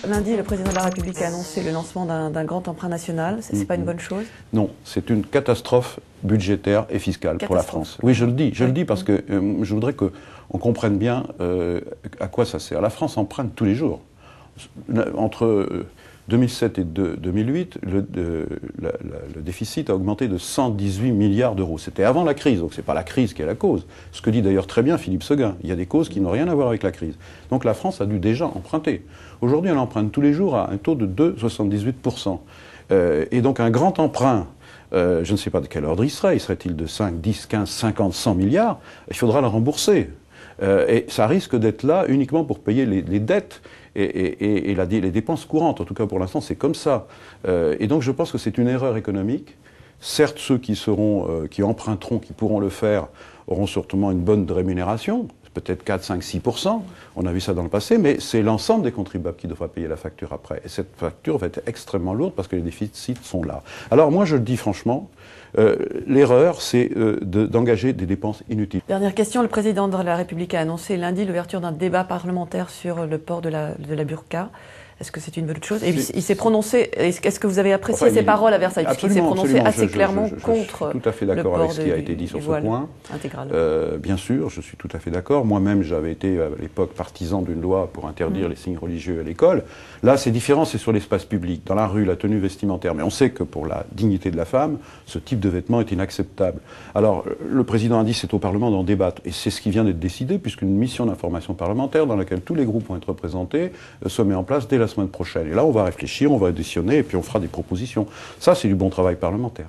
Lundi, le président de la République a annoncé le lancement d'un grand emprunt national. C'est pas une bonne chose? Non, c'est une catastrophe budgétaire et fiscale pour la France. Oui, je le dis parce que je voudrais qu'on comprenne bien à quoi ça sert. La France emprunte tous les jours. Entre 2007 et 2008, le déficit a augmenté de 118 milliards d'euros. C'était avant la crise, donc ce n'est pas la crise qui est la cause. Ce que dit d'ailleurs très bien Philippe Séguin. Il y a des causes qui n'ont rien à voir avec la crise. Donc la France a dû déjà emprunter. Aujourd'hui, elle emprunte tous les jours à un taux de 2,78%. Et donc un grand emprunt, je ne sais pas de quel ordre il serait-il de 5, 10, 15, 50, 100 milliards, il faudra le rembourser. Et ça risque d'être là uniquement pour payer les dettes et les dépenses courantes. En tout cas, pour l'instant, c'est comme ça. Et donc, je pense que c'est une erreur économique. Certes, ceux qui emprunteront, qui pourront le faire, auront certainement une bonne rémunération, peut-être 4, 5, 6%. On a vu ça dans le passé, mais c'est l'ensemble des contribuables qui devra payer la facture après. Et cette facture va être extrêmement lourde parce que les déficits sont là. Alors, moi, je le dis franchement, l'erreur, c'est d'engager des dépenses inutiles. Dernière question, le président de la République a annoncé lundi l'ouverture d'un débat parlementaire sur le port de la burqa. Est-ce que c'est une bonne chose? Et il s'est prononcé, est-ce que vous avez apprécié ses paroles à Versailles? Puisqu'il s'est prononcé assez clairement contre. Je suis tout à fait d'accord avec ce qui a été dit sur ce point. Intégral. Bien sûr, je suis tout à fait d'accord. Moi-même, j'avais été à l'époque partisan d'une loi pour interdire les signes religieux à l'école. Là, c'est différent, c'est sur l'espace public, dans la rue, la tenue vestimentaire. Mais on sait que pour la dignité de la femme, ce type de vêtement est inacceptable. Alors, le président a dit c'est au Parlement d'en débattre. Et c'est ce qui vient d'être décidé, puisqu'une mission d'information parlementaire dans laquelle tous les groupes vont être représentés se met en place dès la semaine prochaine. Et là, on va réfléchir, on va auditionner, et puis on fera des propositions. Ça, c'est du bon travail parlementaire.